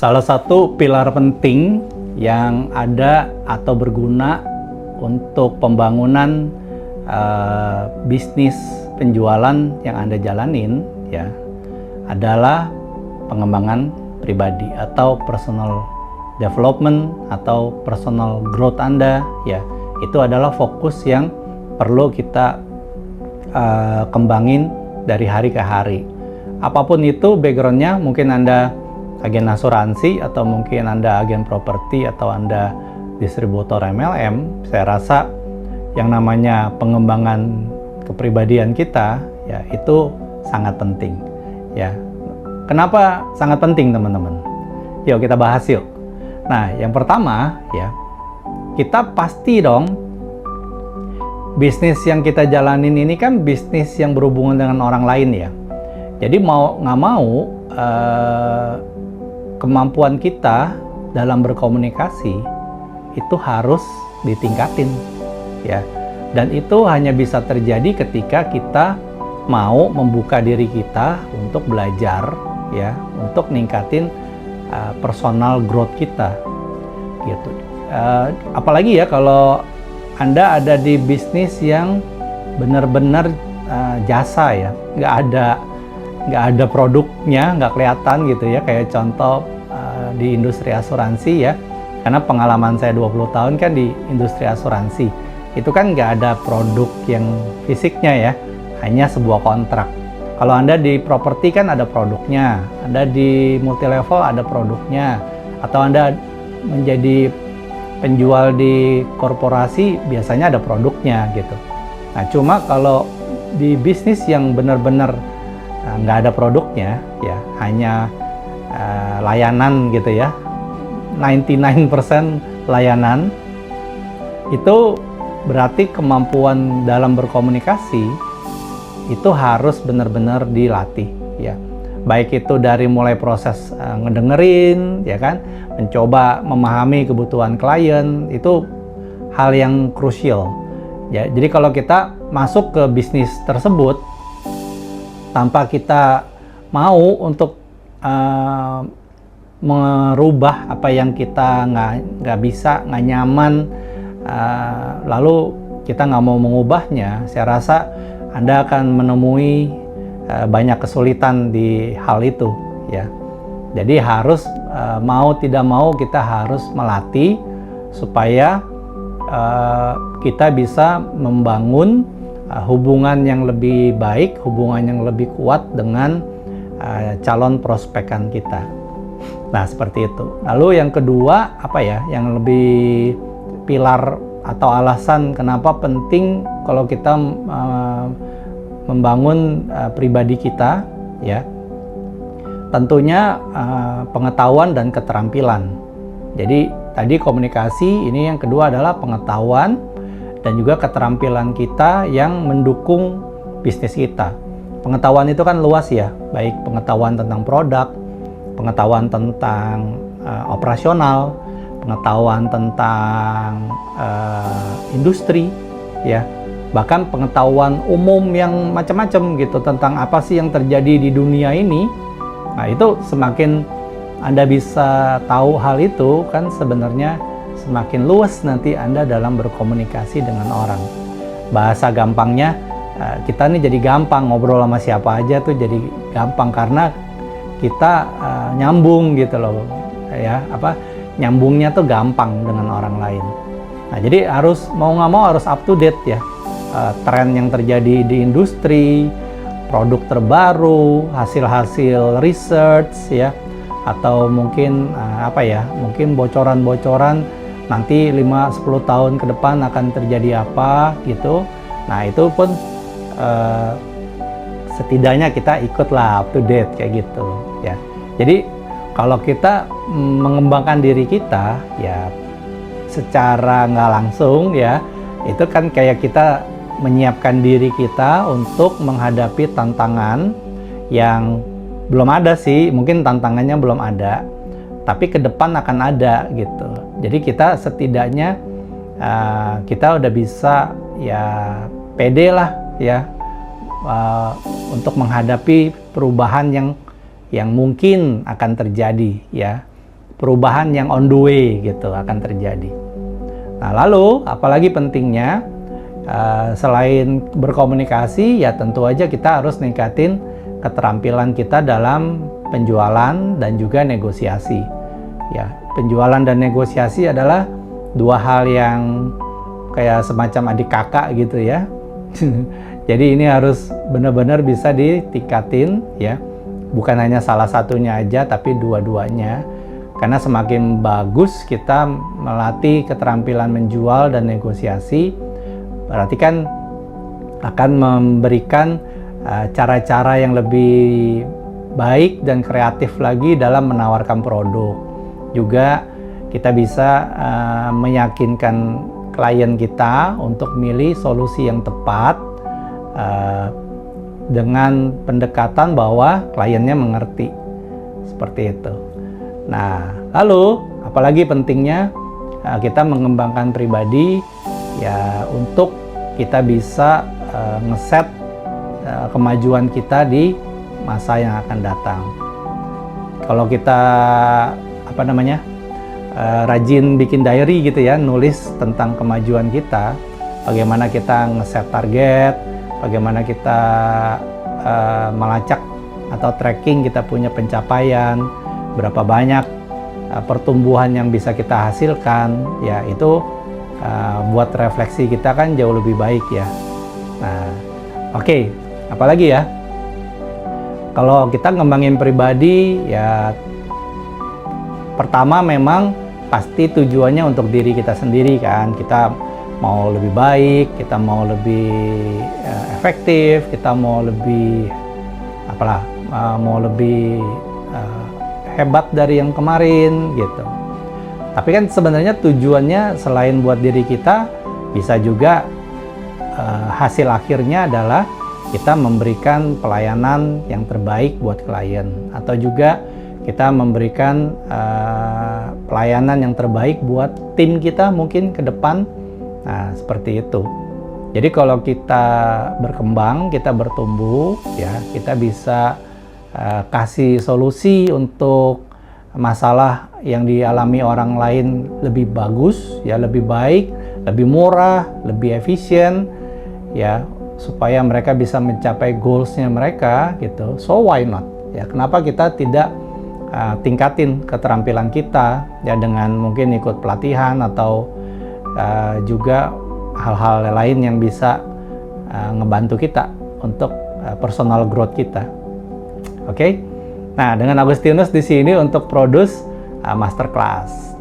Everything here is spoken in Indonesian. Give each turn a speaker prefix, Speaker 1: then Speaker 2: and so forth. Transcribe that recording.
Speaker 1: Salah satu pilar penting yang ada atau berguna untuk pembangunan bisnis penjualan yang Anda jalanin ya adalah pengembangan pribadi atau personal development atau personal growth Anda ya. Itu adalah fokus yang perlu kita kembangin dari hari ke hari. Apapun itu backgroundnya, mungkin Anda agen asuransi atau mungkin Anda agen properti atau Anda distributor MLM, saya rasa yang namanya pengembangan kepribadian kita ya itu sangat penting ya. Kenapa sangat penting teman-teman? Yuk kita bahas yuk. Nah, yang pertama ya, kita pasti dong bisnis yang kita jalanin ini kan bisnis yang berhubungan dengan orang lain ya. Jadi mau nggak mau kemampuan kita dalam berkomunikasi itu harus ditingkatin ya. Dan itu hanya bisa terjadi ketika kita mau membuka diri kita untuk belajar ya, untuk ningkatin personal growth kita gitu. Apalagi ya kalau Anda ada di bisnis yang benar-benar jasa ya, nggak ada produknya, nggak kelihatan gitu ya, kayak contoh di industri asuransi ya, karena pengalaman saya 20 tahun kan di industri asuransi, itu kan nggak ada produk yang fisiknya ya, hanya sebuah kontrak. Kalau Anda di properti kan ada produknya, Anda di multi level ada produknya, atau Anda menjadi penjual di korporasi biasanya ada produknya gitu. Nah cuma kalau di bisnis yang benar-benar nggak ada produknya ya, hanya layanan gitu ya, 99% layanan, itu berarti kemampuan dalam berkomunikasi itu harus benar-benar dilatih ya. Baik itu dari mulai proses ngedengerin ya kan, mencoba memahami kebutuhan klien, itu hal yang krusial ya. Jadi kalau kita masuk ke bisnis tersebut tanpa kita mau untuk merubah apa yang kita nggak bisa, nggak nyaman, lalu kita nggak mau mengubahnya, saya rasa Anda akan menemui banyak kesulitan di hal itu ya. Jadi harus mau tidak mau kita harus melatih supaya kita bisa membangun hubungan yang lebih baik, hubungan yang lebih kuat dengan calon prospekan kita. Nah seperti itu. Lalu yang kedua apa ya, yang lebih pilar atau alasan kenapa penting kalau kita membangun pribadi kita ya, tentunya pengetahuan dan keterampilan. Jadi tadi komunikasi, ini yang kedua adalah pengetahuan dan juga keterampilan kita yang mendukung bisnis kita. Pengetahuan itu kan luas ya, baik pengetahuan tentang produk, pengetahuan tentang operasional, pengetahuan tentang industri ya, bahkan pengetahuan umum yang macam-macam gitu tentang apa sih yang terjadi di dunia ini. Nah itu semakin Anda bisa tahu hal itu kan sebenarnya semakin luas nanti Anda dalam berkomunikasi dengan orang. Bahasa gampangnya kita nih jadi gampang ngobrol sama siapa aja tuh, jadi gampang karena kita nyambung gitu loh ya, apa nyambungnya tuh gampang dengan orang lain. Nah jadi harus mau nggak mau harus up to date ya, tren yang terjadi di industri, produk terbaru, hasil-hasil research ya, atau mungkin apa ya, mungkin bocoran-bocoran nanti 5-10 tahun ke depan akan terjadi apa gitu. Nah itu pun setidaknya kita ikutlah up to date kayak gitu ya. Jadi kalau kita mengembangkan diri kita ya secara nggak langsung ya, itu kan kayak kita menyiapkan diri kita untuk menghadapi tantangan yang belum ada sih, mungkin tantangannya belum ada, tapi ke depan akan ada gitu. Jadi kita setidaknya kita udah bisa ya pede lah ya untuk menghadapi perubahan yang mungkin akan terjadi ya. perubahan yang on the way gitu akan terjadi. Nah, lalu apalagi pentingnya selain berkomunikasi, ya tentu aja kita harus ningkatin keterampilan kita dalam penjualan dan juga negosiasi. Ya, penjualan dan negosiasi adalah dua hal yang kayak semacam adik kakak gitu ya. Jadi ini harus benar-benar bisa ditingkatin ya. Bukan hanya salah satunya aja, tapi dua-duanya. Karena semakin bagus kita melatih keterampilan menjual dan negosiasi, berarti kan akan memberikan cara-cara yang lebih baik dan kreatif lagi dalam menawarkan produk. Juga kita bisa meyakinkan klien kita untuk milih solusi yang tepat dengan pendekatan bahwa kliennya mengerti. Seperti itu. Nah, lalu apalagi pentingnya kita mengembangkan pribadi ya untuk kita bisa ngeset kemajuan kita di masa yang akan datang. Kalau kita rajin bikin diary gitu ya, nulis tentang kemajuan kita, bagaimana kita ngeset target, bagaimana kita melacak atau tracking kita punya pencapaian, berapa banyak pertumbuhan yang bisa kita hasilkan, ya itu buat refleksi kita kan jauh lebih baik ya. Nah, oke, apalagi ya? Kalau kita ngembangin pribadi, ya pertama memang pasti tujuannya untuk diri kita sendiri kan. Kita mau lebih baik, kita mau lebih efektif, kita mau lebih mau lebih hebat dari yang kemarin gitu. Tapi kan sebenarnya tujuannya selain buat diri kita, bisa juga hasil akhirnya adalah kita memberikan pelayanan yang terbaik buat klien, atau juga kita memberikan pelayanan yang terbaik buat tim kita mungkin ke depan. Nah, seperti itu. Jadi kalau kita berkembang, kita bertumbuh, ya kita bisa kasih solusi untuk masalah yang dialami orang lain lebih bagus, ya lebih baik, lebih murah, lebih efisien, ya supaya mereka bisa mencapai goals-nya mereka gitu. So why not? Ya kenapa kita tidak tingkatin keterampilan kita ya dengan mungkin ikut pelatihan atau juga hal-hal lain yang bisa ngebantu kita untuk personal growth kita. Oke. Nah, dengan Agustinus di sini untuk produce masterclass.